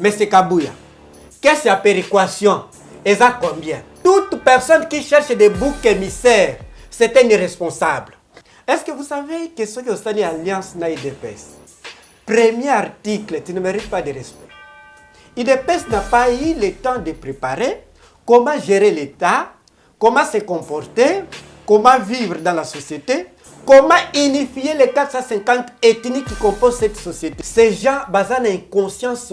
Mais c'est Kabouya. Qu'est-ce que la péréquation? Et ça combien? Toute personne qui cherche des boucs émissaires, c'est un irresponsable. Est-ce que vous savez que ceux qui ont signé l'alliance NAIDPS, premier article, tu ne mérites pas de respect. IDPS n'a pas eu le temps de préparer comment gérer l'État, comment se comporter, comment vivre dans la société, comment unifier les 450 ethnies qui composent cette société. Ces gens basés sur inconscience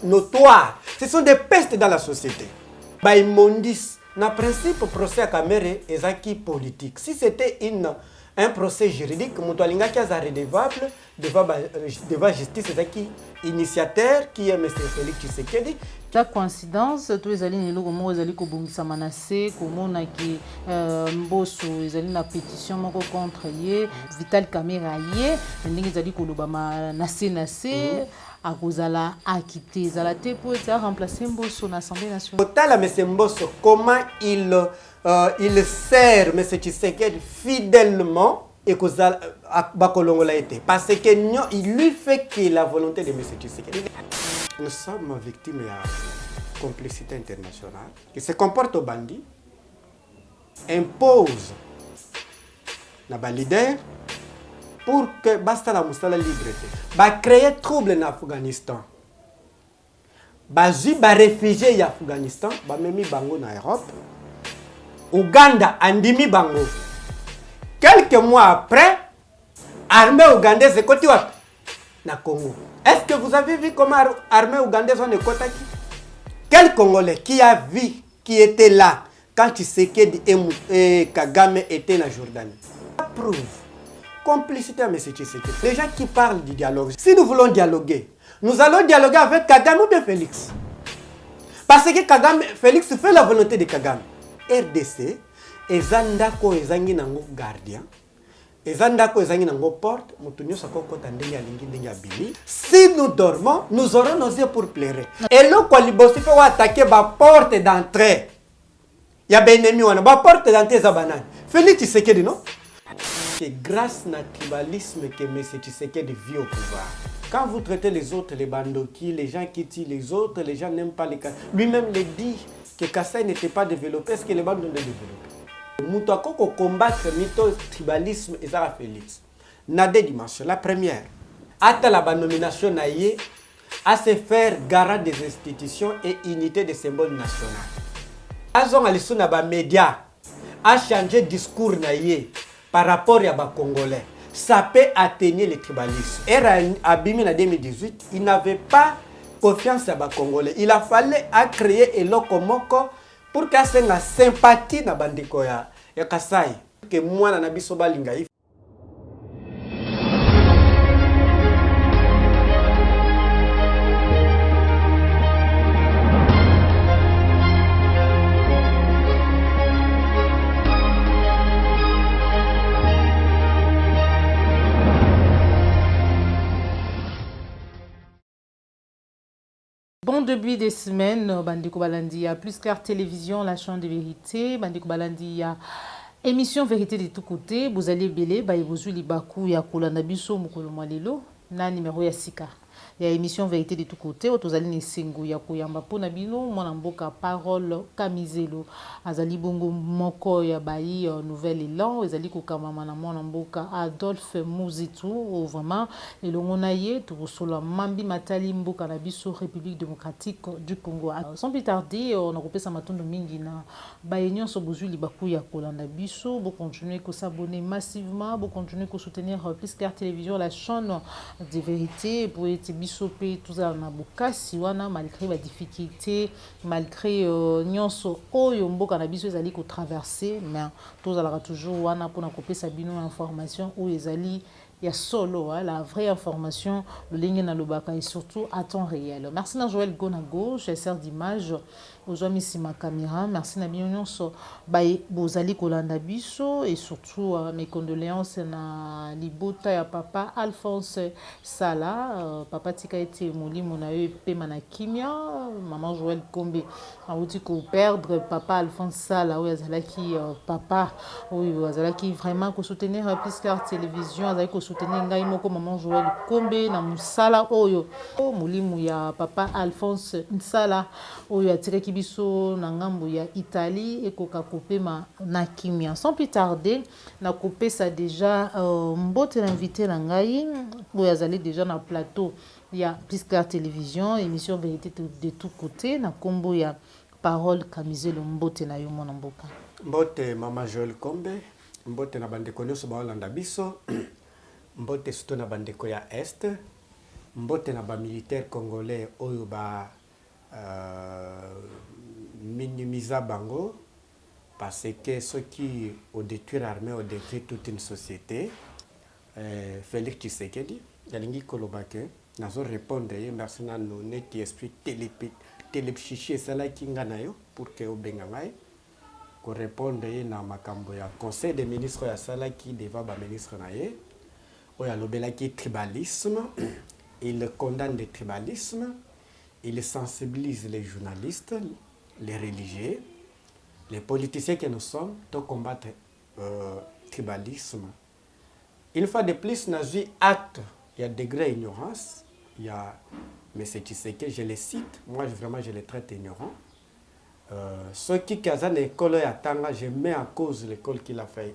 notoire. Ce sont des pestes dans la société. Baimondis, na principe procès à Kamere est acquis politique. Si c'était un procès juridique, Moutoualinga qui est redevable devant la justice, c'est qui initiateur qui est M. Félix Tshisekedi. La coïncidence, tous les alliés nous comment les alliés Kobungisa Manassé, comment on a qui Mbosso, les alliés na pétition contre yé, Vital Kamera yé, les alliés Kolobama Nassé à Rosala a quitté Zalate pour être remplacé Mbosso dans l'Assemblée nationale. Total à M. Mbosso, comment il sert M. Tshisekedi fidèlement et que Bakolongola été. Parce qu'il lui fait que la volonté de M. Tshisekedi. Nous sommes victimes de la complicité internationale qui se comporte au bandit, impose les leaders pour que basta la moussa la liberté. Va créer trouble en Afghanistan. Bazu ba réfugié en Afghanistan, ba memi bango en Europe. Ouganda andimi bango. Quelques mois après, l'armée ougandaise est côté na Congo. Est-ce que vous avez vu comment l'armée ougandaise est côté? Quel Congolais qui a vu, qui était là quand Tshisekedi et Kagame étaient en Jordanie? Ça prouve complicité à M. Tshisekedi. Les gens qui parlent du dialogue, si nous voulons dialoguer, nous allons dialoguer avec Kagame ou bien Félix. Parce que Kagame, Félix fait la volonté de Kagame. RDC, ezandako ezangi nango gardien, ezandako ezangi nango porte, mutunyo sako kota ndenge alingi ndenge abili. Si nous dormons, nous aurons nos yeux pour pleurer. Et là, quand les boss faut attaquer la porte d'entrée, il y a bien ennemi wana, la porte d'entrée za banane. Félix Tshisekedi non? C'est grâce au tribalisme que M. Tshisekedi vit au pouvoir. Quand vous traitez les autres, les bandoki, les gens qui tuent les autres, les gens n'aiment pas les cas. Lui-même le dit que Kassai n'était pas développé, est-ce que les bandes ont développé? Moutouako ko combattre le tribalisme et ça Félix. N'a deux dimensions. La première, à la nomination naïe, à se faire garant des institutions et unité des symboles nationaux. Azon alisu na ba médias a changé discours naïe par rapport à ba Congolais. Ça peut atteindre le tribalisme. Et en 2018, il n'avait pas confiance à ba Congolais. Il a fallu créer un lokomoko pour qu'il y ait une sympathie dans bandiko ya Kassai. Que moi na biso balinga. Bon début des semaines, Bandiko Balandi a plus clair télévision, la chaîne de vérité, Bandiko Balandi a émission vérité de tous côtés, vous allez belé, vous libaku ya kolanda biso mukolo mwalelo na numéro ya sika. Il y a émission vérité de tous côtés, otozali ne sengo ya koyamba pona bino mwana mboka parole kamizelo azali bongo moko ya bayi nouvel élan ezali kokamama na mwana mboka Adolphe Muzitu vraiment elongo na ye tokosola mambi matali mboka na biso République démocratique du Congo. Sans plus tarder on a kopesa matondo mingi na bayi nyonso bozwi libaku ya kolanda biso bo continuer ko s'abonner massivement bo continuer ko soutenir Plus Clair Télévision, la chaîne de vérité pour être bisopé tout ça na bokasi wana malgré la difficulté malgré nyonso oyo mboka na biso ezali ko traverser mais tout ça toujours wana pour na kopesa bino information ou ezali ya solo la vraie information le ligne na lobaka et surtout à temps réel. Merci na Joël Gonago, chasseur d'images aujourd'hui ici ma caméra. Merci na binyonso bay bozali kolanda biso et surtout mes condoléances na libota ya papa Alphonse Sala papa tika été molimo na eu pe kimia maman Joël Kombe a outi ko perdre papa Alphonse Sala oui azalaki papa oui azalaki vraiment ko soutenir Plus Clair Télévision azalaki ko soutenir ngai moko maman Joël Kombe na musala oyo mulimu ya papa Alphonse Nsala oyo atiraki biso na ngambo ya Italie ekoka kopema na kimia. Sans plus tarder na kopesa déjà mbote l'invité na ngai oyo azali déjà na plateau ya Plus Clair Télévision émission vérité de tout côté na kombo ya Parole Kamizelo mbote na yo mona mboka. Mbote mama Joël Kombe, mbote na bandeko nyonso baolanda biso, mbote surtout na bandeko ya Est, mbote na ba militaire congolais oyo ba minimiza bango parce que ceux qui ont détruit l'armée ont détruit toute une société. Félix Tshisekedi, yalingi kolobake, nazo répondre merci na no neti esprit télépichiché sala kinga na yo pour que obenga ngai ko répondre na makambo ya conseil des ministres ya sala qui devant ba ministre na ye oya lobela ki tribalisme. Il condamne le tribalisme, il sensibilise les journalistes, les religieux, les politiciens que nous sommes pour combattre tribalisme. Une fois de plus, dans un acte, il y a degré d'ignorance. Il y a M. Tshisekedi, je le cite, moi vraiment je le traite ignorant. Ceux qui ont l'école à Tanga, je mets en cause l'école qu'il a fait.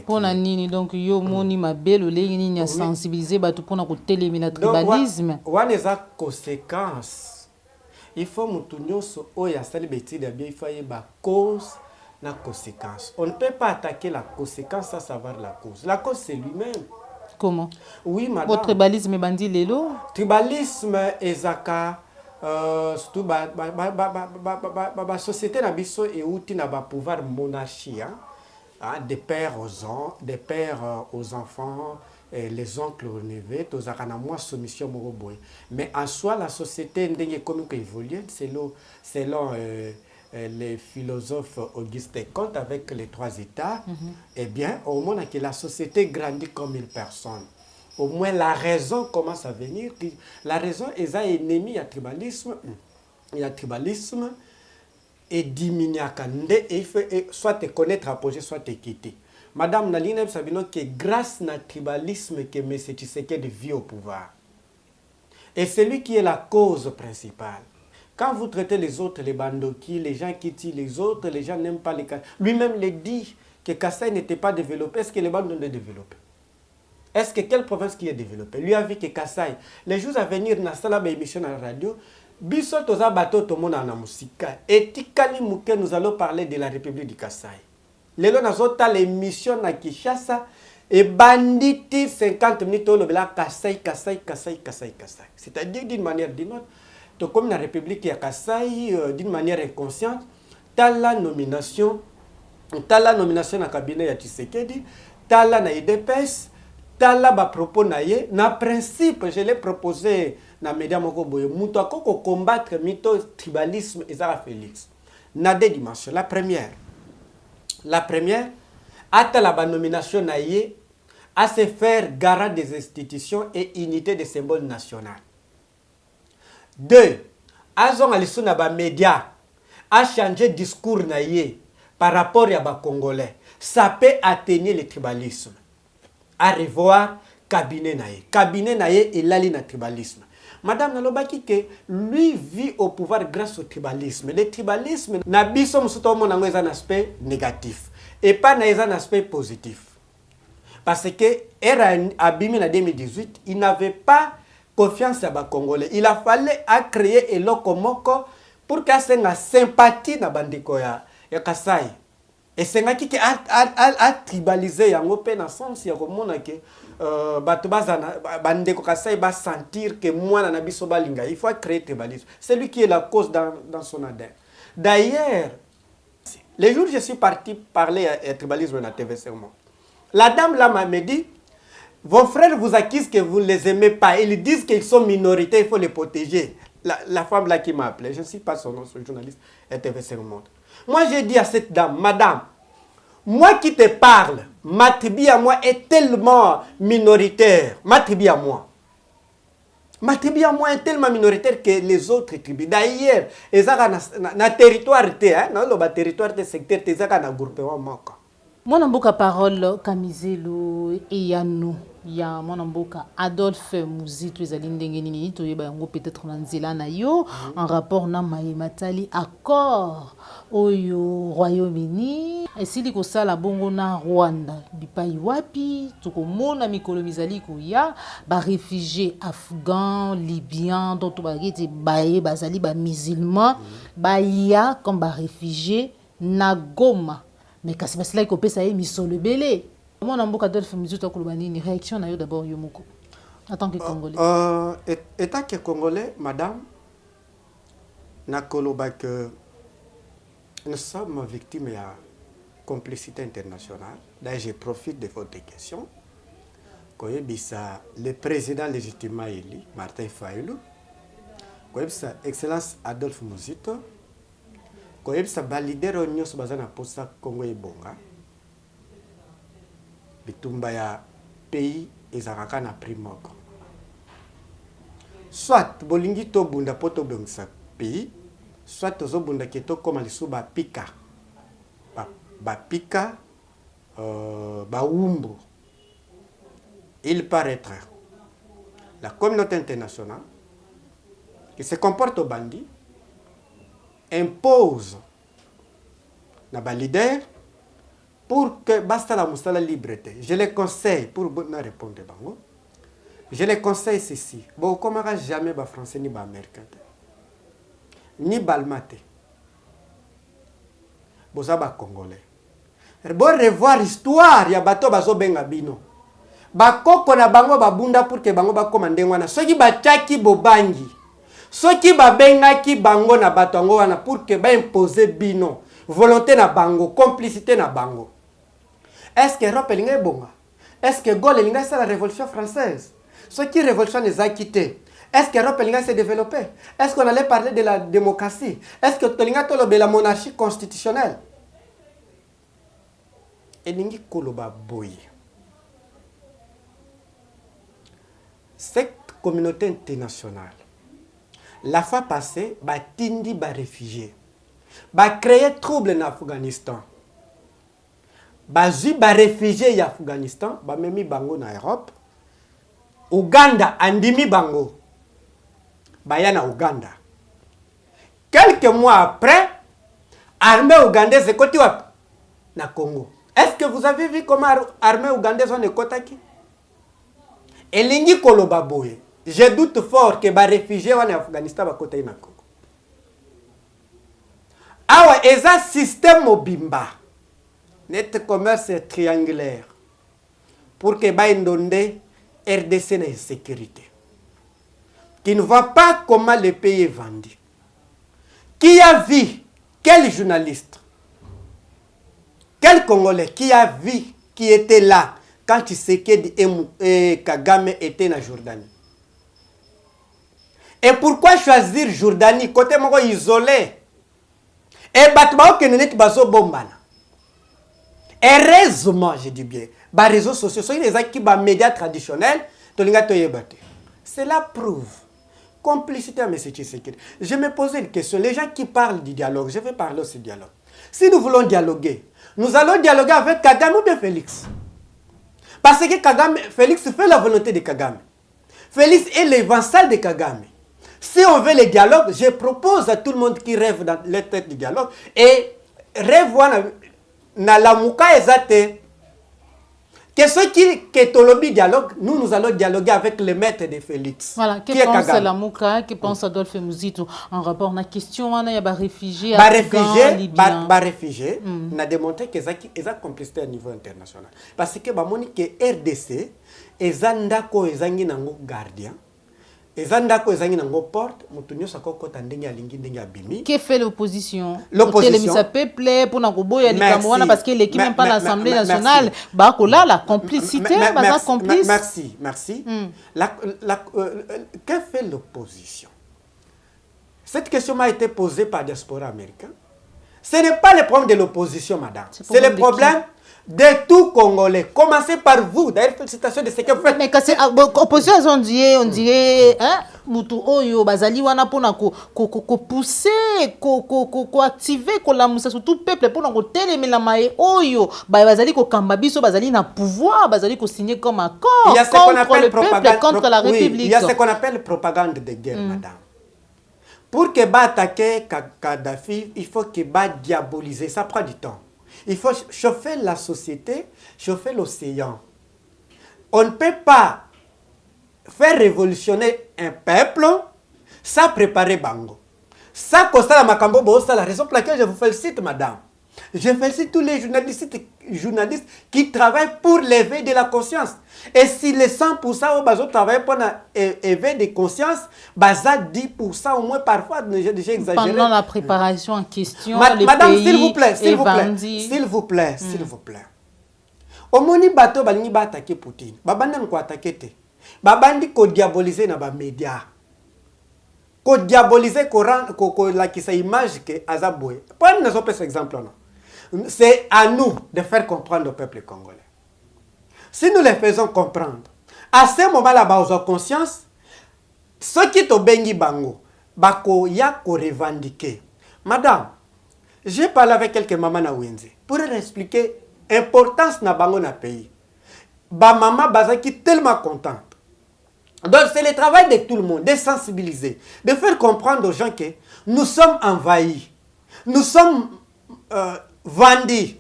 Pona nini donc yo moni mabelo lengi nini ya sensibiliser batu pona ko telemina tribalisme. Wana eza conséquence. Il faut mutu nyonso oyo asali betide bien il faut yeba cause na conséquence. On ne peut pas attaquer la conséquence sans savoir la cause. La cause c'est lui-même. Comment? Oui madame. Votre tribalisme bandi lelo? Tribalisme ezaka surtout ba société na biso e uti na ba pouvoir monarchie hein? Des pères aux enfants, les oncles aux neveux, tous à moi soumission moroboy. Mais en soi, la société n'est comme évolue selon les philosophes Auguste Comte avec les trois états. Eh bien, au moment que la société grandit comme une personne, au moins la raison commence à venir. La raison est un ennemi à tribalisme. Il y a tribalisme. Et diminuer à Kandé, et il faut soit te connaître à projet, soit te quitter. Madame Naline Sabino, que grâce au tribalisme que M. Tshisekedi vit au pouvoir. Et c'est lui qui est la cause principale. Quand vous traitez les autres, les bandoki, les gens qui tirent les autres, les gens n'aiment pas les Kassai. Lui-même le dit que Kassai n'était pas développé. Est-ce que les bandes l'ont développé? Est-ce que quelle province qui est développée? Lui a vu que Kassai, les jours à venir, dans la émission à la radio, biso toza bato to mona na musika etikali muke nous allons parler de la République du Kassai. Lelo nazota l'émission na Kinshasa et banditi 50 minutes au lobela Kassai. C'est-à-dire d'une manière ou d'une autre, to comme la République ya Kassai d'une manière inconsciente, t'as la nomination na cabinet ya Tshisekedi, t'as la na IDPS, t'as la ba propos na ye, na principe je l'ai proposé na média moko boye muto akoko combattre mito tribalisme ezara Félix na deux dimensions. La première ata la nomination na ye à se faire garant des institutions et unité des symboles nationaux. Deux, azon aliso na ba média a changer discours na ye par rapport à ba congolais. Ça peut atténuer le tribalisme. À revoir cabinet na ye et lali na tribalisme. Madame Nalobaki que lui vit au pouvoir grâce au tribalisme. Le tribalisme na biso musuto mo nango un aspect négatif et pas na un aspect positif. Parce que era abimi na 2018, il n'avait pas confiance à ba congolais. Il a fallu créer eloko moko pour que ça na sympathie na bandeko ya Kassai. Et c'est nga qui a tribalisé yango pe na sens ya komona que bato bazana bandeko Kassai ba sentir que moi na biso balinga. Il faut créer tribalisme. C'est lui qui est la cause dans son ADN. D'ailleurs, les jours où je suis parti parler à tribalisme na TV Sermon, la dame là m'a dit, vos frères vous accusent que vous ne les aimez pas. Ils disent qu'ils sont minorités, il faut les protéger. La femme là qui m'a appelé, je ne sais pas son nom, ce journaliste, TV Sermon. Moi j'ai dit à cette dame, madame, moi qui te parle, ma tribu à moi est tellement minoritaire. Ma tribu à moi est tellement minoritaire que les autres tribus. D'ailleurs, ils ont un territoire, le territoire de secteur, ils ont un groupement. Mwana mboka parole Kamizelo et Yano. Ya mwana mboka Adolphe Muzitu ezali ndenge nini toyeba yango peut-être na nzela na yo en rapport na Matali accord oyo Royaume-Uni esili kosala bongo na Rwanda bipai wapi tokomona mikolo mizali koya ba réfugiés afghans libyens dont tobageti baye bazali ba musulmans baya comme ba réfugiés na Goma mais kasi basila kopesa ye misolo belé. Comment on a Adolphe Muzitu une réaction d'abord Yomoko en tant que Congolais. État que Congolais, madame, na koloba que nous sommes victimes de la complicité internationale. D'ailleurs, je profite de votre question. Le président légitimement élu, Martin Fayulu, Excellence Adolphe Muzitu, le leader de l'Union posta Congo et Bonga. Bitumba ya pays ezalaka na primoko. Soit bolingi to bunda poto bongisa pays, soit tozo bunda keto koma lisu ba pika. Ba pika ba umbu. Il paraîtrait la communauté internationale qui se comporte au bandit impose na ba leader pour que basta la moussala liberté. Je les conseille pour ne répondre bango. Je les conseille ceci. Bon, comment jamais ba français ni ba américain ni balmate. Boza ba congolais. Bon revoir histoire ya bato bazo benga bino. Ba koko na bango ba bunda pour que bango ba komande wana. Soki ba tchaki bobangi. Soki ba benga ki bango na bato ngo wana pour que ba imposer bino. Volonté na bango, complicité na bango. Est-ce que l'Europe est bonne? Est-ce que Gaulle est la révolution française? Ce qui révolution les a quittés. Est-ce que l'Europe s'est développée? Est-ce qu'on allait parler de la démocratie? Est-ce que la monarchie constitutionnelle? Et ningi koloba boy. Cette communauté internationale, la fois passée, ba tindi ba réfugiés, ba créer trouble en Afghanistan. Bazu ba réfugié ya Afghanistan, ba memi bango na Europe. Uganda andimi bango. Bayana Uganda. Quelques mois après, armée ougandaise est côté na Congo. Est-ce que vous avez vu comment armée ougandaise on est kotaki? Elingi koloba boye. Je doute fort que ba réfugié en Afghanistan ba côté na Congo. Awa eza système mobimba. Net commerce triangulaire pour que Baïndonde RDC n'ait sécurité. Qui ne voit pas comment le pays est vendu. Qui a vu, quel journaliste, quel Congolais qui a vu, qui était là quand Tshisekedi et Kagame étaient en Jordanie. Et pourquoi choisir Jordanie, côté moko isolé? Et batba que n'est pas bombana. Heureusement, je dis bien, les réseaux sociaux, sont les médias traditionnels, cela prouve complicité à M. Tshisekedi. Je me posais une question. Les gens qui parlent du dialogue, je vais parler aussi du dialogue. Si nous voulons dialoguer, nous allons dialoguer avec Kagame ou bien Félix. Parce que Kagame, Félix fait la volonté de Kagame. Félix est le vassal de Kagame. Si on veut le dialogue, je propose à tout le monde qui rêve dans la tête du dialogue et rêve na la muka ezate que ceux qui est au lobby dialogue, nous allons dialoguer avec le maître de Félix. Voilà, qui pense à la muka, qui pense à Adolphe Muzitu en rapport à la question, il y a des réfugiés, des réfugiés, on a démontré qu'ils ont complicité à niveau international. Parce que que RDC, ils ont gardien. Que fait l'opposition? L'opposition. Parce que l'équipe même pas l'Assemblée nationale. La complicité, complice. Merci. Que fait l'opposition? Cette question m'a été posée par la diaspora américaine. Ce n'est pas le problème de l'opposition, madame. C'est le problème de tout Congolais. Commencez par vous. D'ailleurs, félicitations de ce que vous faites. Mais quand c'est opposition, on dirait, hein? mutu oyo bazali wana pona ko pousser ko activer ko lamusa surtout peuple pona ko telemela maye oyo bazali ko kamba biso bazali na pouvoir bazali ko signer comme accord il y a ce qu'on appelle propagande contre la République. Il y a ce qu'on appelle propagande de guerre, madame. Pour que ba attaquer Kadhafi, il faut que ba diaboliser, ça prend du temps. Il faut chauffer la société, chauffer l'océan. On ne peut pas faire révolutionner un peuple sans préparer Bango. Ça, Costa la Makambo, c'est la raison pour laquelle je vous félicite, madame. Je félicite tous les journalistes qui travaillent pour l'éveil de la conscience. Et si les 100% au bateau travaillent pour l'éveil de conscience, baza 10% au moins parfois, j'ai déjà exagéré. Pendant la préparation en question, madame, s'il vous plaît, s'il vous plaît. Au moni bateau, balingi ba attaquer Poutine. Babanda ko attaquer te. Babandi ko diaboliser na ba média. Ko diaboliser ko la qui sa image que Azaboué. Prenez cet exemple là. C'est à nous de faire comprendre au peuple congolais. Si nous les faisons comprendre, à ce moment-là, ils ont conscience, ceux qui sont bengi bango, bako ya ko revendiquer. Madame, j'ai parlé avec quelques mamans na Wenze pour leur expliquer l'importance na bango na pays. Ba maman bazaki tellement contente. Donc c'est le travail de tout le monde, de sensibiliser, de faire comprendre aux gens que nous sommes envahis, nous sommes vendus,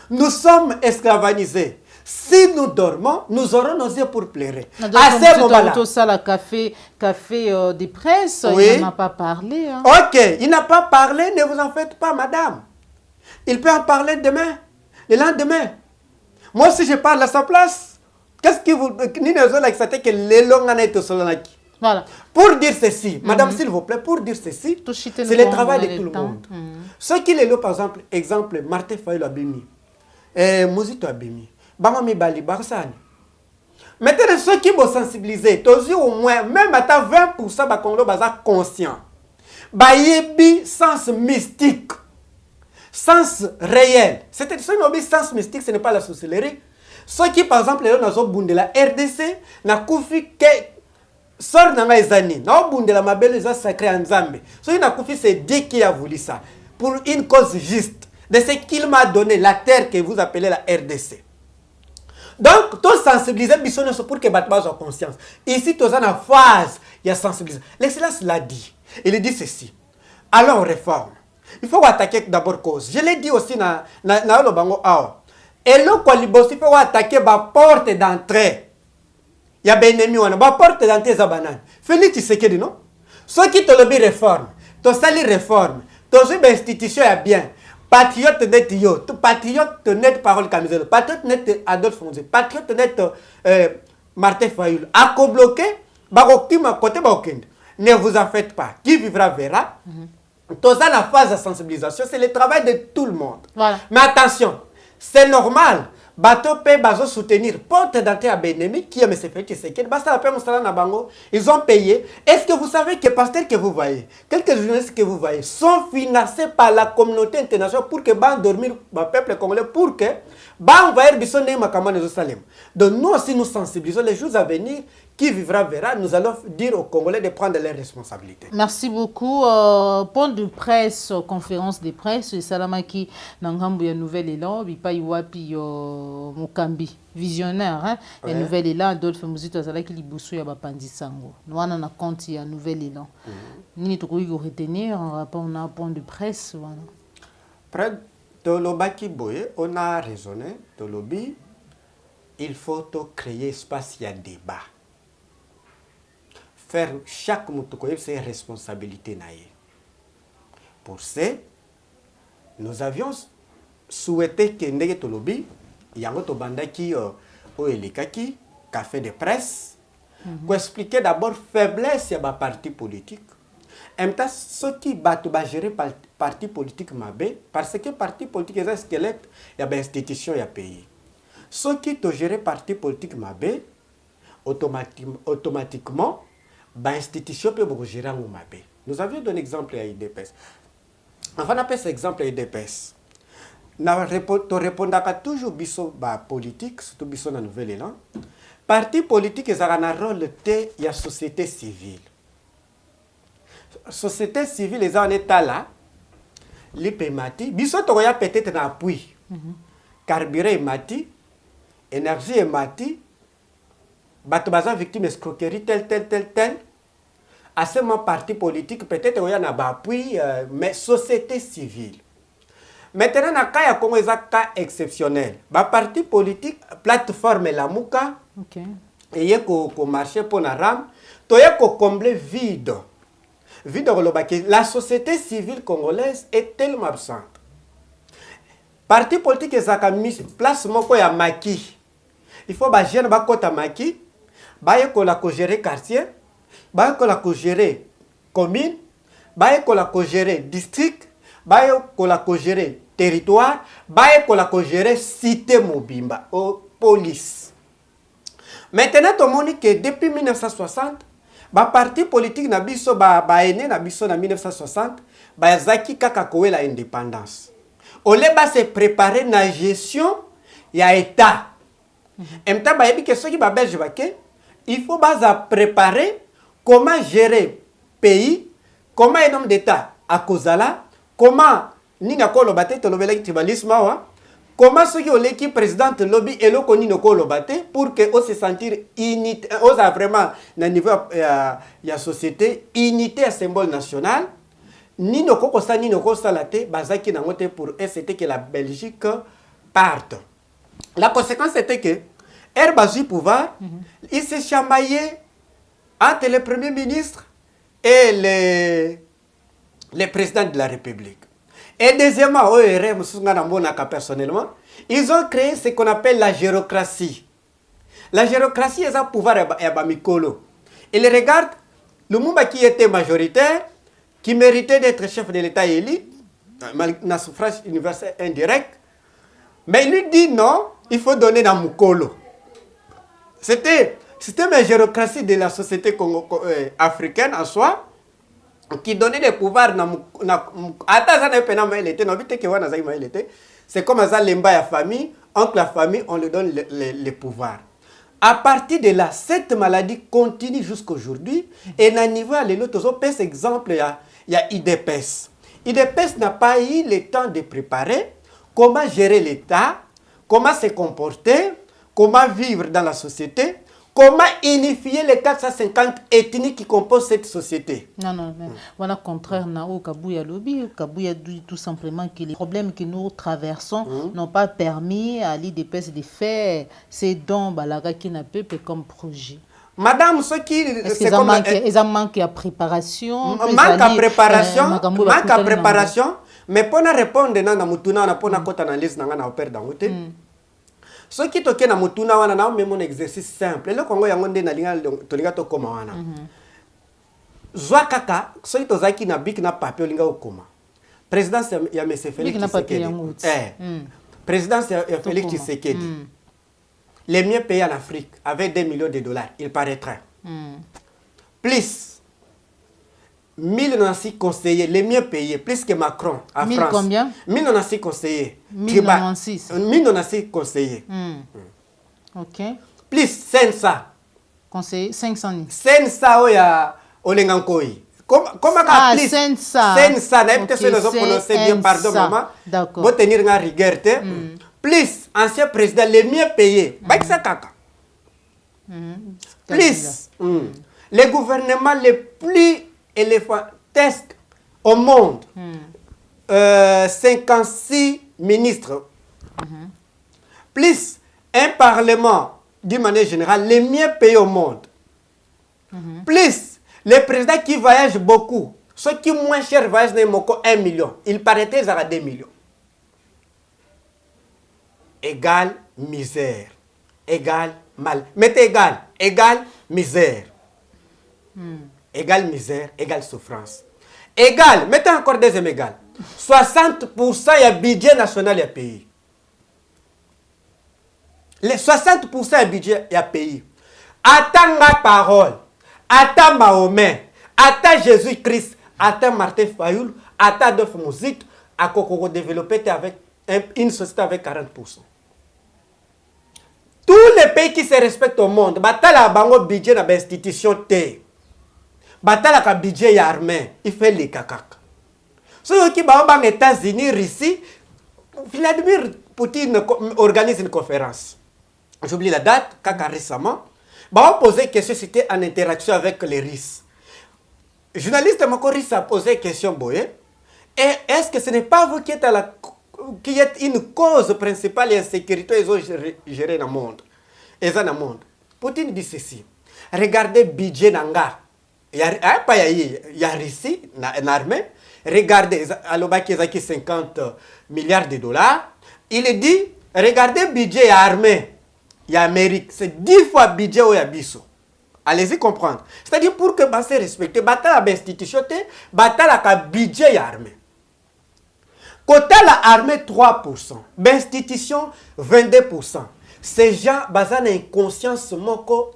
nous sommes esclavagisés. Si nous dormons, nous aurons nos yeux pour pleurer. À ce moment-là. Ça, la café des presses, oui. Il n'en a pas parlé. Hein. Ok, il n'a pas parlé, ne vous en faites pas, madame. Il peut en parler demain, le lendemain. Moi, si je parle à sa place, qu'est-ce que vous... Voilà. Pour dire ceci, madame, s'il vous plaît, pour dire ceci, c'est le travail de tout le monde. Ceux qui les louent, par exemple, Martin Fayulu Abimi, Mozito Abimi, Bamami Bali Barsani. Maintenant, ceux qui vont sensibiliser, au moins, même à 20% de Congo sont conscients. Bayebi sens mystique, sens réel. C'est-à-dire, sens mystique, ce n'est pas la sorcellerie. Ceux qui, par exemple, les gens ont de la RDC, na koufi ke sort dans les années, na ont de la mabelle, les sacrés en Zambie. Ceux qui na koufi, c'est Dieu qui a voulu ça. Pour une cause juste, de ce qu'il m'a donné, la terre que vous appelez la RDC. Donc, tout sensibiliser, c'est pour que les gens aient conscience. Ici, tout ça, en phase, il y a sensibilisation. L'excellence l'a dit. Il dit ceci. Allons, réforme. Il faut attaquer d'abord cause. Je l'ai dit aussi dans le bango. Et là, il faut attaquer la porte d'entrée. Il y a bien aimé, la porte d'entrée, c'est banane. Félix Tshisekedi, non? Ceux qui te le réforme, tu sali réforme, tu as institution bien. Patriote net yo, patriote net parole camisole, patriote net Adolphe Fonzi, patriote net Martin Fayulu. À co-bloquer, côté ne vous en faites pas. Qui vivra verra. Tout ça, la phase de sensibilisation, c'est le travail de tout le monde. Voilà. Mais attention, c'est normal. Bateau paie bazo soutenir porte d'entrée à Benemi qui a monsieur Félix Tshisekedi. Basta la paix mon na bango. Ils ont payé. Est-ce que vous savez que les pasteurs que vous voyez, quelques journalistes que vous voyez, sont financés par la communauté internationale pour que ban dormir le peuple congolais pour que ban envahir bisonne makama de Jérusalem. Donc nous aussi nous sensibilisons les jours à venir. Qui vivra verra, nous allons dire aux Congolais de prendre leurs responsabilités. Merci beaucoup. Point de presse, conférence de presse, Salamaki Nangambu ya Nouvel Élan, Bipai Wapi Mukambi, visionnaire, hein? Ouais. Nouvel Élan, Adolphe Muzito Azalaki Libusu ya Bapandi Sango. Nous avons un compte ya Nouvel Élan. Ni tout quoi retenir en rapport à un point de presse. Voilà. Près de l'Obaki Boye, on a raisonné, de l'Obi, il faut créer espace, il y a débat. Faire chaque motokoye ses responsabilités. Pour ça, nous avions souhaité que Ndege Tolobi, Yango Tobandaki, Oelikaki, café de presse, pour expliquer d'abord faiblesse de la parti politique. En même temps, ceux qui battent gérer parti politique mabé, parce que parti politique est un squelette, il y a des institutions, il y a pays. Ceux qui ont géré parti politique mabé, automatiquement, l'institution peut gérer un mabé. Nous avions donné un exemple à IDPS. Enfin, on appelle cet exemple à IDPS. Nous répondons toujours à politique, surtout à la Nouvelle-Élan. Parti politique, ils ont un rôle de la société civile. société civile eza en état là lipe emati biso tokoya peut-être na appui carburant emati énergie emati bato baza victime escroquerie tel à ce moment parti politique peut-être oya na ba appui mais société civile. Maintenant na cas ya Congo eza cas exceptionnel ba parti politique plateforme la muka OK eye ko marcher pour na ram toye ko combler vide la société civile congolaise est tellement absente. Parti politique ezaka mis place moko ya maki. Il faut ba jeune ba kota maki, ba yekola ko gérer quartier, ba yekola ko gérer commune, ba yekola ko gérer district, ba yekola ko gérer territoire, ba yekola ko gérer cité mobimba ou police. Maintenant tout le monde que depuis 1960 ba parti politique na biso ba ene na biso na 1960 ba zaki kaka kowe la indépendance. Ole ba se préparer na gestion ya état. Emta ba yebi que ceux qui ba belge ba ke il faut ba za préparer comment gérer pays, comment un homme d'état à kozala, comment ni na ko lobate to lobela tribalisme wa. Comment ceux qui ont l'équipe présidente lobby et le koni no ko lobate pour que on se sentir unité, on a vraiment na niveau ya société unité à symbole national. Ni no ko sa ni no ko salate bazaki na ngote pour c'était que la Belgique parte. La conséquence était que Herbazu pouvoir, il s'est chamaillé entre le premier ministre et le président de la République. Et deuxièmement, personnellement, ils ont créé ce qu'on appelle la gérocratie. La gérocratie est un pouvoir à Mikolo. Ils regardent le Mumba qui était majoritaire, qui méritait d'être chef de l'État élu, dans suffrage universel indirect, mais il lui dit non, il faut donner dans Mukolo. C'était une gérocratie de la société africaine en soi, qui donnait des pouvoirs c'est comme ça l'emba ya famille, entre la famille on lui donne les pouvoirs. À partir de là, cette maladie continue jusqu'aujourd'hui et na niveau à l'autre exemple il y a IDPS. IDPS n'a pas eu le temps de préparer comment gérer l'État, comment se comporter, comment vivre dans la société. Comment unifier les 450 ethnies qui composent cette société? Non, mais voilà, contraire, au Kabouya Lobby, Kabouya dit tout simplement que les problèmes que nous traversons n'ont pas permis à l'IDPS de faire ces dons Balaga qui n'a peu comme projet. Madame, ce qui... Est-ce qu'ils ont manqué à préparation? Manque à préparation, mais pour répondre, on a pour analyse, on a opéré dans le ce qui toke na mutuna wana na même un exercice simple le Congo yango nde na linga tolinga to koma wana zwa kaka so itozaki na bik na papier linga okoma présidence ya monsieur Félix Tshisekedi présidence ya Félix Tshisekedi les mieux payés en Afrique avec 2 millions de dollars il paraîtrait plus 1096 conseillers, les mieux payés, plus que Macron à 1000 France. Combien 1096 conseillers. 1096. 1096 conseillers. Ok. Plus 500. Conseiller 500. 500 oya olengankoi. Comment plus 500. 500, n'a pas été prononcé bien, pardon maman. D'accord. Pour tenir une rigueur. Plus ancien président, les mieux payés. Bakisa kaka. Plus les gouvernements les plus éléphantesques au monde. 56 ministres. Plus un parlement d'une manière générale, les mieux payés au monde. Plus les présidents qui voyagent beaucoup. Ceux qui moins cher voyagent dans 1 million. Il paraît à 2 millions. Égal misère. Égal mal. Mettez égal. Égal misère. Égal misère, égal souffrance. Égal, mettez encore deuxième égal. 60% du budget national est payé. Les 60% du budget est payé. Attends ma parole. Attends Mahomet. Attends Jésus-Christ. Attends Martin Fayoul. Attends Adolphe Mouzit. À Kokoro développer avec une société avec 40%. Tous les pays qui se respectent au monde, battent la bango budget dans l'institution T. batala ka budget ya armée il fait les kakaka ceux qui ba aux États-Unis Russie Vladimir Poutine organise une conférence j'oublie la date kaka récemment ba poser question c'était en interaction avec les Russes journaliste Makoris a posé question boye et est-ce que ce n'est pas vous qui êtes une cause principale de l'insécurité ils ont géré dans le monde et dans le monde Poutine dit ceci regardez budget nanga il y a Russie en armée regardez alobaki ezaki 50 milliards de dollars il dit regardez budget armée il y a Amérique c'est 10 fois budget au yabiso allez-y comprendre c'est-à-dire pour que bah c'est respecté batala ba institution te batala ka budget armée quota la armée 3% l'institution 22%. Ces gens basent une conscience moko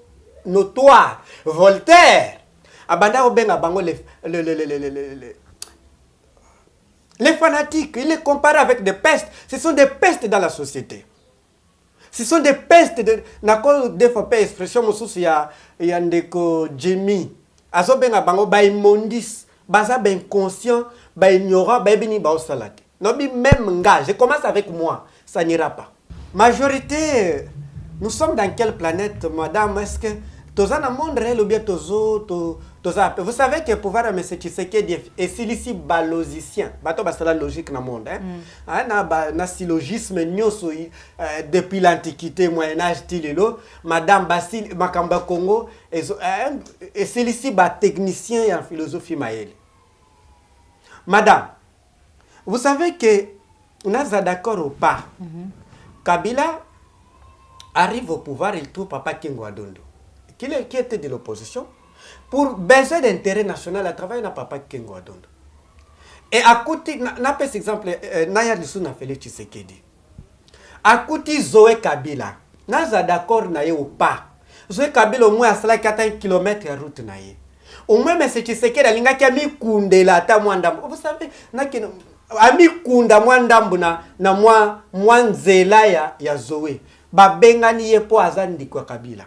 notoire. Voltaire, abanda obenga bango les fanatiques, il les compare avec des pestes. Ce sont des pestes dans la société. Ce sont des pestes de nako des fois pas expression mususu ya ndeko Jimmy. Azobenga bango ba immondis, baza ben inconscient, ba ignorant, ba bini ba osalate. Nobi même nga, je commence avec moi, ça n'ira pas. Majorité, nous sommes dans quelle planète, madame? Est-ce que tous un monde réel ou bien vous savez que le pouvoir de M. Tshisekedi est ici balosicien. Bato basala logique dans le monde. Na syllogisme depuis l'Antiquité, Moyen-Âge, madame Basile, Makamba Congo, et c'est ici technicien en philosophie maël. Madame, vous savez que nous sommes d'accord ou pas. Kabila arrive au pouvoir, il trouve Papa Kengo Adondo, qui était de l'opposition, pour besoin d'intérêt national à travers Papa Kengo Adondo. Et à côté, n'a pas exemple, Naya Lissou n'a fait Tshisekedi. À côté, Zoé Kabila, nous sommes d'accord ou pas. Zoé Kabila au moins à 4 km de route. Au moins, M. Tshisekedi a linga qui a mis Kundela ta mwandam. Vous savez, ami kunda mwandambu na mwanzela ya Zoé. Babengani yepo azandi kwa Kabila.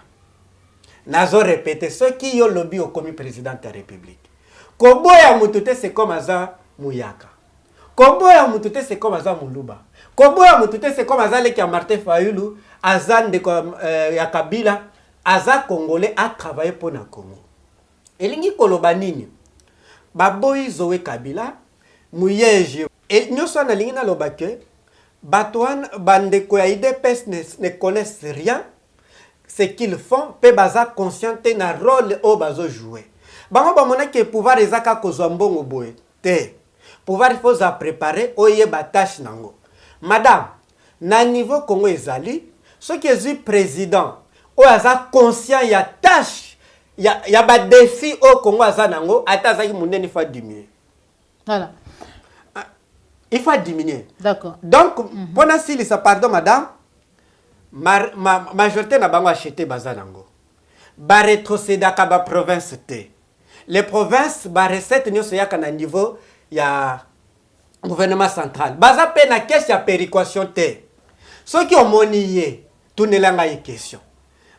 Nazo répéter ceux qui ont lobby au commis président de la République. Koboya mutute c'est comme aza Muyaka. Koboya mutute c'est comme aza Muluba. Koboya mutute c'est comme aza leki ya Martin Fayulu, azande ya Kabila, aza Congolais a travaillé pour na Congo. Elingi koloba nini? Baboyi Zoé Kabila, muyeje. Et nous sommes na lingi na lobake, Batouan, bandeko ya IDPS ne connaissent rien. Ce qu'ils font, pe baza consciente na rôle au bazo jouer. Bango bamona ke pouvoir ezaka kozambongo boye. Te. Pouvoir il faut préparer oye batache nango. Madame, na niveau Congo ezali, ce qui est président, o aza conscient ya tâche, ya ba défi au Congo aza nango, ata zaki munene fa diminuer. Voilà. Il faut diminuer. D'accord. Donc, pendant si ça pardon madame, majorité na bango acheté bazanango. Ba rétrocéder ka ba province te. Les provinces ba recette nyoso yaka na niveau ya gouvernement central. Baza pe na caisse ya péréquation te. Ceux qui ont monié, tout ne langa y question.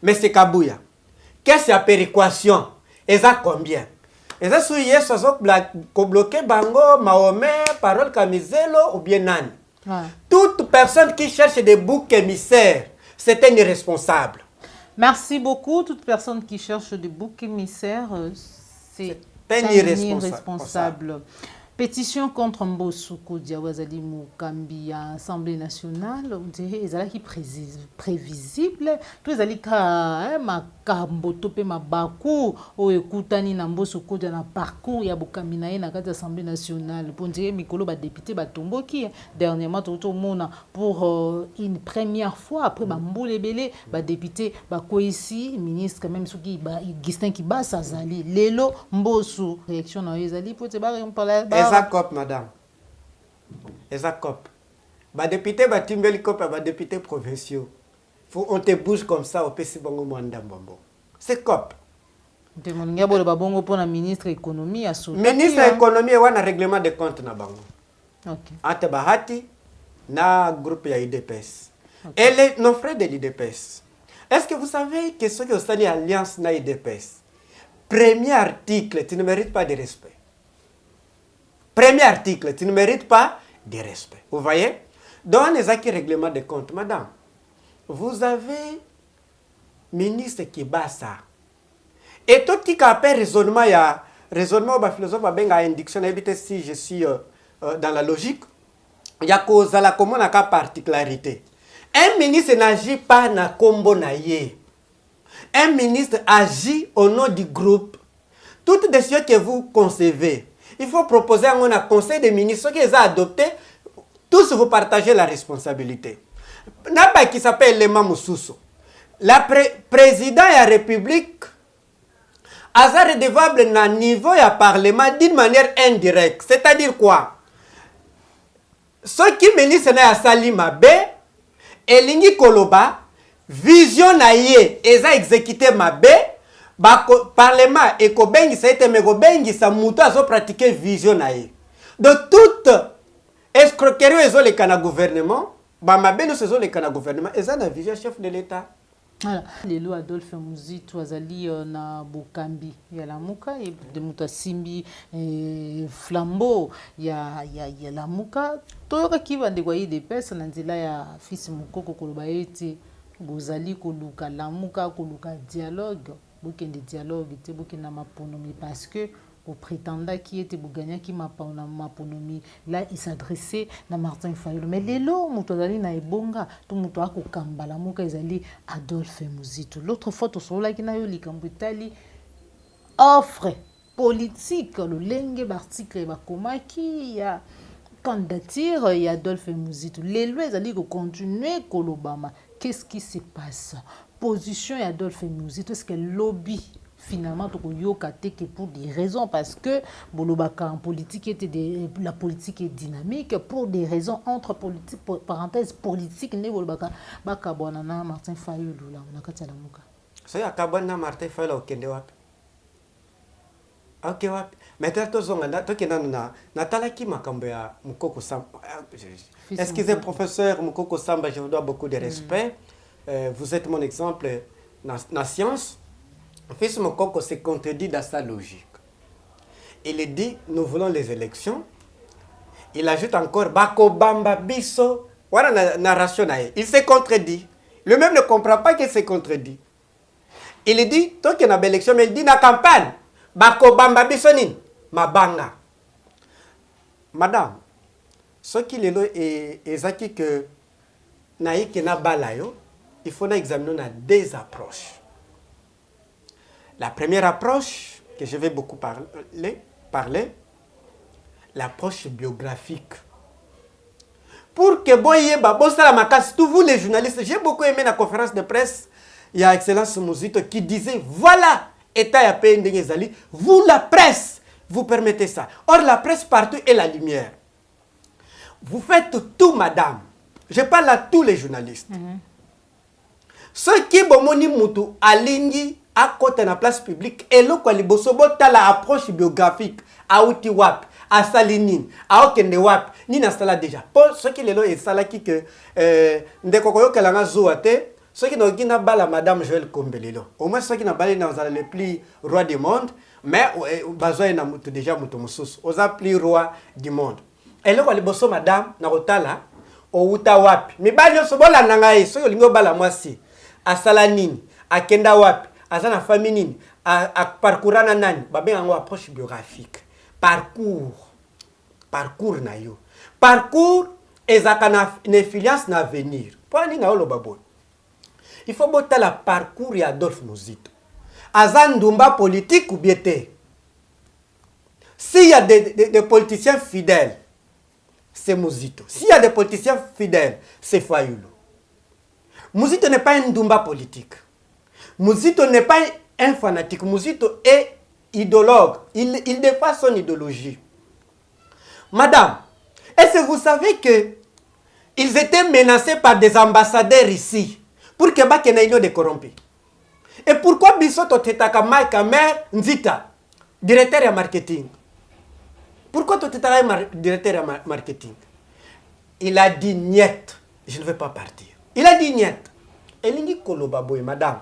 Mais c'est Kabouya. Caisse ya péréquation, eza combien? Et ça, c'est ce qui bloqué Bango, Mahomet, Parole Kamizelo ou bien Nani. Ouais. Toute personne qui cherche des boucs émissaires, c'est un irresponsable. Merci beaucoup. Toute personne qui cherche des boucs émissaires, c'est un irresponsable. Pétition contre Mbosoukou Diawazali Mukambi à l'Assemblée nationale, on dirait qu'ils sont prévisibles. Tous les alika makambo topé mabaku o ekutani na Mbosoukou dans le parcours ya Bukambi na l'Assemblée nationale. On dirait Mikolo ba député ba tomboki dernièrement tout mona pour une première fois après ba mboule belé ba député ba ko ici ministre quand même souki ba Augustin Kibasa zali lelo Mbosou réaction na ezali pour te ba on parler Ezakop, madame. Ezakop. Ba député, ba timbeli cop, ba député provinciaux. On te bouge comme ça au PC Bongo Mwanda Mbombo. C'est cop. Ministre économie Ministre économie et un règlement de compte na bango. OK. Ante bahati na groupe ya IDPS. Et nos frères de l'IDPS. Est-ce que vous savez que ceux qui ont stali alliance na IDPS premier article, tu ne mérites pas de respect. Premier article, tu ne mérites pas de respect. Vous voyez? Dans les acquis règlement de compte, madame, vous avez ministre qui bat ça. Et tout qui a fait raisonnement, il y a raisonnement, le philosophe a bien induction, si je suis dans la logique, il y a cause à la commune à particularité. Un ministre n'agit pas na combo na ye. Un ministre agit au nom du groupe. Toutes décisions que vous concevez, il faut proposer à un conseil des ministres qui les a adoptés. Tous vous partagez la responsabilité. N'a pas qui s'appelle Lema Moussousso. Président de la République a redevable na niveau du Parlement d'une manière indirecte. C'est-à-dire quoi? Ceux qui ministre na Salima B, Elingi Koloba, vision na ye, eza exécuté ma B, Parlement et Kobengi ça été Megobengi ça mouto a pratiquer vision na ye. De toute escroquerie ezo le kana gouvernement, ba mabe no sezo le kana gouvernement, eza na vision chef de l'État. Voilà. Lelo Adolphe Muzito azali na Bukambi ya Lamuka et de muta simbi flambeau ya Lamuka toyoka kibande kwa de pesa na nzela ya fils mukoko koloba ete bozali koluka Lamuka koluka dialogue bokende dialogue te bokenda maponomi parce que au prétendant qui était Bougania qui m'a pas na maponomi là il s'adressait na Martin Fayulu mais lelo mutozali na ebonga tout muto akokamba Lamuka ezali Adolphe Muzito l'autre fois to sola ki na yo likambo itali offre politique le lenge article ba komaki ya candidature ya Adolphe Muzito lelo ezali ko continuer kolobama qu'est-ce qui se passe position ya Adolphe Muzito est-ce que lobby finalement to yoka que pour des raisons parce que bolobaka en politique était la politique est dynamique pour des raisons entre politique parenthèse politique ne bolobaka baka bonana Martin Fayulu là on a kati Lamuka so ya kabana Martin Fayulu okende wapi ok wapi maintenant tozonga tokenda na natalaki makambo ya Mukoko Samba. Excusez professeur Mukoko Samba, je vous dois beaucoup de respect. Vous êtes mon exemple na science. Fils Mukoko se contredit dans sa logique. Il dit, nous voulons les élections. Il ajoute encore, Bako Bamba Biso. Voilà la narration. Il se contredit. Lui-même ne comprend pas qu'il se contredit. Il dit, tant qu'il y a une élection, mais il dit, na campagne, Bako Bamba Biso nin, ma banga. Madame, ce qui est là, c'est que, il faut examiner des approches. La première approche, que je vais beaucoup parler, l'approche biographique. Pour que tous vous les journalistes, j'ai beaucoup aimé la conférence de presse, il y a Excellence Muzito qui disait, voilà, État Ndengezali, vous la presse, vous permettez ça. Or la presse partout est la lumière. Vous faites tout, madame. Je parle à tous les journalistes. Ceux qui bomoni mutu alingi à côté de la place publique et le kwalibosobo ta la approche biographique à outi wap à salinine à okende wap ni na sala déjà pour ceux qui lelo et sala qui que ndekokoyo kelanga zoate ceux qui n'ont gina bala madame Joël Kombelelo au moins ceux qui n'a balé dans les plus roi du monde mais bazoy na mutu déjà mutu mususu oza plus roi du monde et le kwaliboso madame na rotala o uta wap mi bali osobola nangai ceux qui lingo bala mwasi à salanine à kenda wap à sa famille à parcourir na nani ba ben approche biographique parcours na yo parcours ezakana une influence na venir pour ni na lo babo il faut botter la parcours ya Adolphe Muzito azandumba politique ou biété s'il y a des politiciens fidèles c'est Muzito s'il y a des politiciens fidèles c'est Fayulu. Muzito n'est pas un ndumba politique. Muzito n'est pas un fanatique. Muzito est idéologue. Il défend son idéologie. Madame, est-ce que vous savez que ils étaient menacés par des ambassadeurs ici pour que Bakenaïno de corrompus? Et pourquoi Bissoto Tetaka Maïka Mère Nzita, directeur de marketing? Pourquoi Tetaka directeur de marketing? Il a dit niet, je ne veux pas partir. Il a dit niet. Elingi Koloba Boy, madame.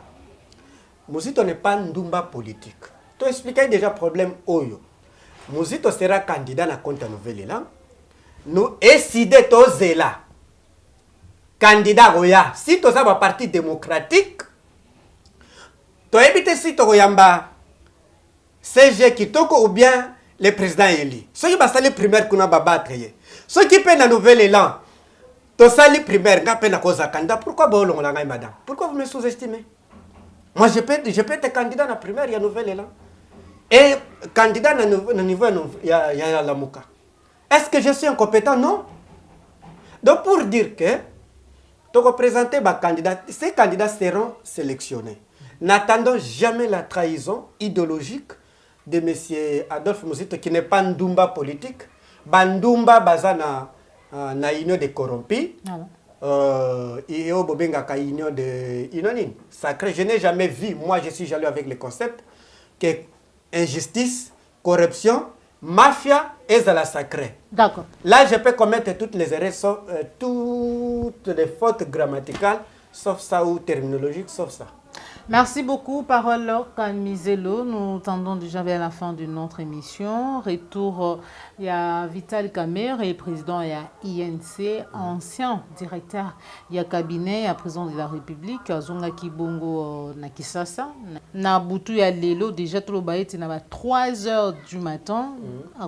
Muzito n'est pas un ndumba politique. Tu expliquais déjà problème Oyo. Mouzito sera candidat na compte nouvelle élan. Nous décidons tous là. Candidat Goya. Si tu as un parti démocratique, tu évites si tu as CG Kitoko ou bien le président Eli. Ceux qui passent les primaires qu'on a battre. Ceux qui paient la nouvelle élan. Tu as les primaires, candidat. Pourquoi madame? Pourquoi vous me sous-estimez? Moi, je peux être candidat à la primaire, il y a nouvelle élan. Et candidat à niveau, il y a la Mouka. Est-ce que je suis incompétent? Non. Donc, pour dire que, tu représentes les candidats, ces candidats seront sélectionnés. N'attendons jamais la trahison idéologique de M. Adolphe Mouzito, qui n'est pas Ndumba politique. Bandumba bazana na union de corrompus. Et au Bobengaka union de inonine. Sacré. Je n'ai jamais vu, moi je suis jaloux avec le concept, que injustice, corruption, mafia est à la sacrée. D'accord. Là, je peux commettre toutes les erreurs, sauf, toutes les fautes grammaticales, sauf ça, ou terminologiques, sauf ça. Merci beaucoup, Parole Kamizelo. Nous tendons déjà vers la fin de notre émission. Retour, il y a Vital Kamer, et président il y a INC, ancien directeur, il y a cabinet, il y a président de la République, Zonga Kibongo Nakisasa. Na Boutou, il y a Lelo, déjà tout le bail, il y a 3 heures du matin.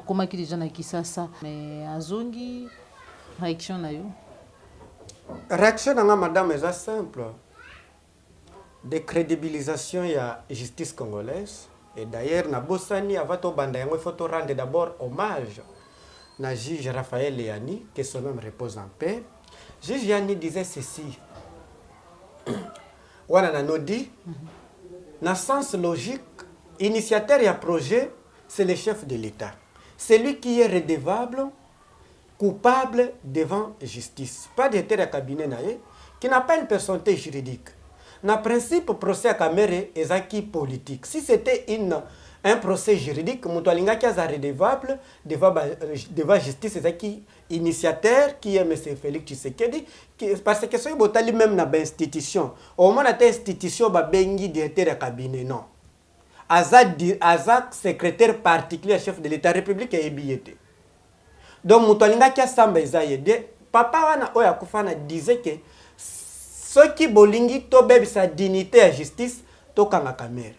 Comment qui déjà Nakisasa? Mais à Zongi, réaction na yo? Réaction na madame est simple. Décrédibilisation de la justice congolaise. Et d'ailleurs, na Bossani, avant de banda, il faut rendre d'abord hommage à juge Raphaël Léani, que son nom repose en paix. Juge Léani disait ceci. Voilà, nous dit, dans le sens logique, initiateur et projet, c'est le chef de l'État. C'est lui qui est redevable, coupable devant justice. Pas d'intérêt à cabinet qui n'a pas une personnalité juridique. Le principe procès à Kamere est acquis politique. Si c'était un procès juridique, Moutoualinga qui est redevable devant justice est acquis initiateur qui est M. Félix Tshisekedi, parce que ce qui est même dans l'institution. Au moins, dans l'institution, il y a un directeur de cabinet. Non. Azak, secrétaire particulier, chef de l'État république et billetté. Donc, Moutoualinga qui a samba Ezaïe, papa wana oya kufana disait que ceux qui bolingi to bébé sa dignité à justice, to kanga kamere.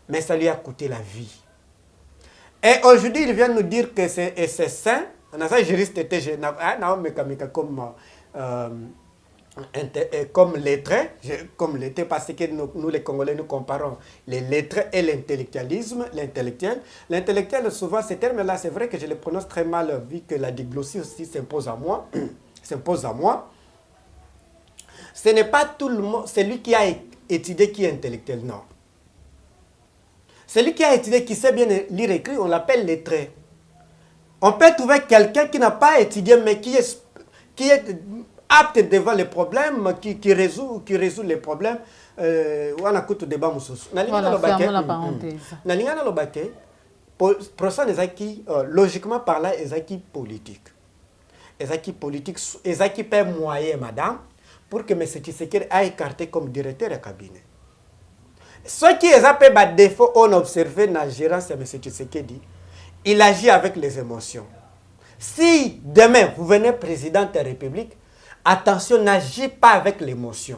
Mais ça lui a coûté la vie. Et aujourd'hui, il vient nous dire que c'est sain. On a ça, juriste était comme lettré, comme lettré, parce que nous les Congolais, nous comparons les lettrés et l'intellectualisme, l'intellectuel. L'intellectuel, souvent, ces termes-là, c'est vrai que je les prononce très mal, vu que la diglossie aussi s'impose à moi. S'impose à moi. Ce n'est pas tout le monde, celui qui a étudié qui est intellectuel, non. Celui qui a étudié, qui sait bien lire et écrire, on l'appelle lettré. On peut trouver quelqu'un qui n'a pas étudié, mais qui est apte devant les problèmes, qui résout les problèmes. On a écouté débat mususu. Voilà, fermons la parenthèse. Nalinga na lobake, procès des acquis, logiquement parlant, des acquis politiques. Les acquis politiques, les acquis paient moyen, madame, pour que M. Tshisekedi a écarté comme directeur de cabinet. Ce qui est appelé par défaut, on a observé dans la gérance de M. Tshisekedi, il agit avec les émotions. Si demain vous venez président de la République, attention, n'agis pas avec l'émotion.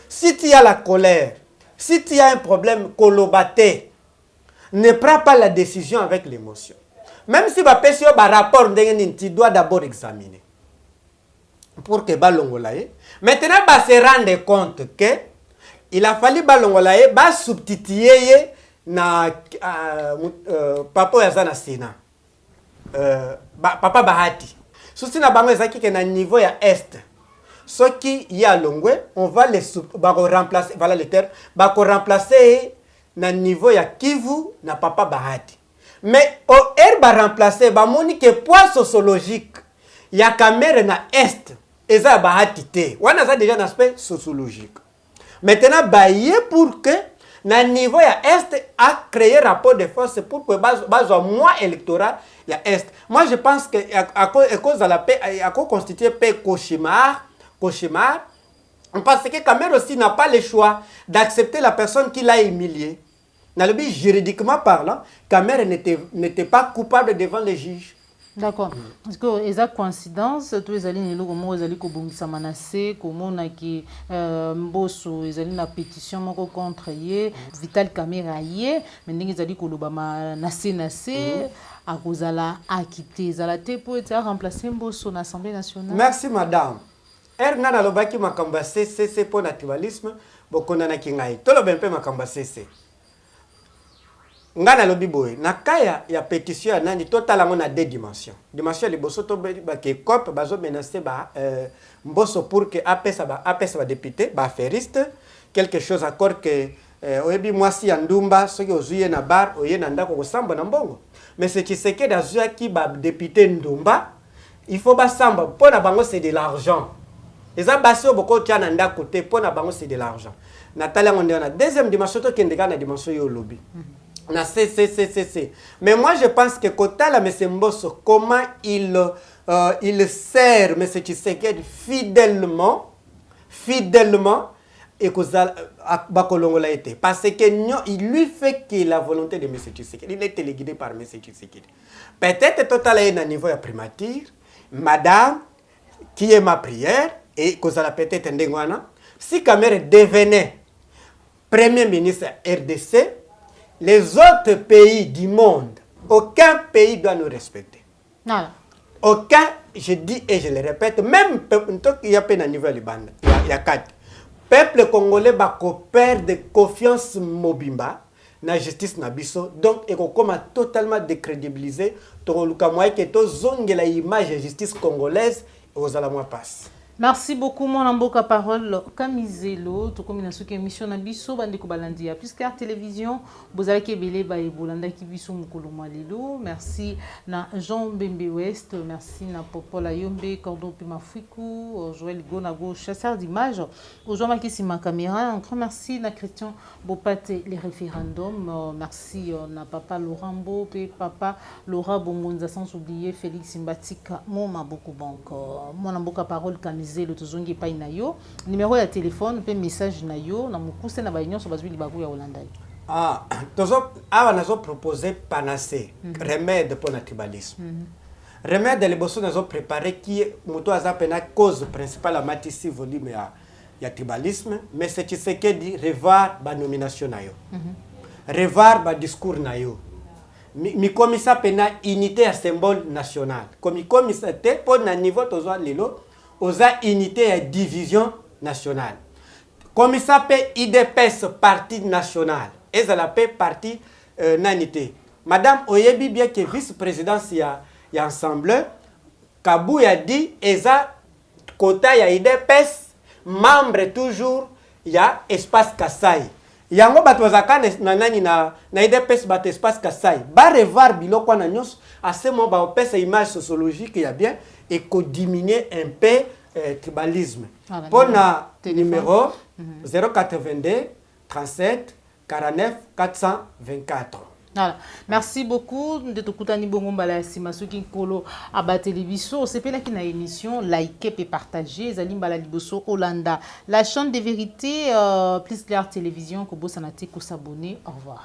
Si tu as la colère, si tu as un problème colobaté, ne prends pas la décision avec l'émotion. Même si tu as un rapport, tu dois d'abord examiner. Pour que Balongolaye. Maintenant, il se rendre compte que il a fallu Balongolaye substituer na papa yazana Sina. Papa Bahati. Souci na bango ezaki ke na niveau ya est. Ce qui y a longwe, on va les remplacer, voilà le terme, remplacer na niveau ya Kivu na papa Bahati. Mais au remplacer moni que poids sociologique ya Kamere na est. Eza Bahati te. Wana za déjà un aspect sociologique. Maintenant, bailler pour que, na niveau ya Est, a créé rapport de force pour que base moins électoral ya Est. Moi, je pense que à cause de la paix, à cause constituer paix cauchemar, parce que Kamere aussi n'a pas le choix d'accepter la personne qui l'a humilié. Nalobi, juridiquement parlant, Kamer n'était pas coupable devant les juges. D'accord. Parce que eza coïncidence tous ezali nelo komo ezali kobongisa manase komona ki mboso ezali na pétition moko contre ye Vital Kamerhe ye mais ndenge ezali koloba manase akozala akité ezala te po ete remplacer mboso na Assemblée nationale. Merci madame. Erna nalobaki makamba CC pour na tribalisme bokona na kingai. Toloba mpe makamba CC. Ngana lobi boy na kaya ya pétition ya nani total on a deux dimensions. Dimension liboso to ba ke cop bazo menacer ba mboso pour que APS ba député ba affairiste quelque chose encore que oyebi mwasi ya ndumba soki ozuye na bar oye na ndako kosamba na mbongo. Mais ce qui c'est que dazuya ki ba député ndumba il faut ba samba pona bango c'est de l'argent. Eza baso boko tia na ndako te pona bango c'est de l'argent. Nathalie on est na deuxième dimension to kendeka na dimension yo lobby. Na C. Mais moi je pense que Kotala M. Mbosso, comment il sert M. Tshisekedi fidèlement et Bakolongola été. Parce que il lui fait que la volonté de M. Tshisekedi, il est téléguidé par M. Tshisekedi. Peut-être Total est à niveau de primature, madame, qui est ma prière, et Kozala peut-être Ndengwana, si Kamerhe devenait premier ministre RDC, les autres pays du monde, aucun pays doit nous respecter. Non. Aucun, je dis et je le répète, même il y a peine à niveau Liban, il y a quatre. Peuple congolais va perdre confiance Mobimba na justice na biso, donc il commence totalement décrédibiliser. Toluka moi que to zongela image de justice congolaise aux alamoi passe. Merci beaucoup mon amboka parole Kamizelo to comme na soki émission na biso bande ko balandi puisque la télévision bozala ke belé ba e bolanda ki biso mukolo lelo. Merci na Jean Bembe West, merci na Popola Yombe Cordon Pima Fiku Joël Gonago chasseur d'images aujourd'hui makisi ma caméra. Encore merci na Christian Bopate les référendums, merci na papa Laurambo pe papa Laura Bongonza sans oublier Félix Mbatika mon maboko banco mon amboka parole Kamizelo le tozongi pa inayo numéro de téléphone pe message nayo na mukuse na baignon so bazwi libaku ya Holanda. Tozo awa nazo proposer panacée remède pour le tribalisme. Remède les bosso nazo préparer qui moto azapena cause principale à matisi volume ya tribalisme mais c'est ce qui dit revoir ba nomination nayo. Revoir ba discours nayo. Mi komisa pena unité à symbole national. Comme komisa te pour na niveau tozo lelo oza unité et division nationale. Comme ça peut IDPS parti national. Et ça la paix parti nanité. Madame Oyebi bien que vice-présidence ya ensemble, Kabou a dit eza quota ya IDPS membre toujours ya espace Kasai. Yango batwazaka na nani na IDPS bat espace Kasai. Ba revoir biloko na nyos à ce moment ba opesa image sociologique ya bien et qu'on diminue un peu tribalisme. Pour le numéro 082 37 49 424. Voilà. Merci beaucoup de te kutani bongo mbala sima soki nkolo abateli biso sepela ki na émission like et partager zali mbala liboso Holanda la chaîne de vérité plus claire télévision ko bosana te ko s'abonner. Au revoir.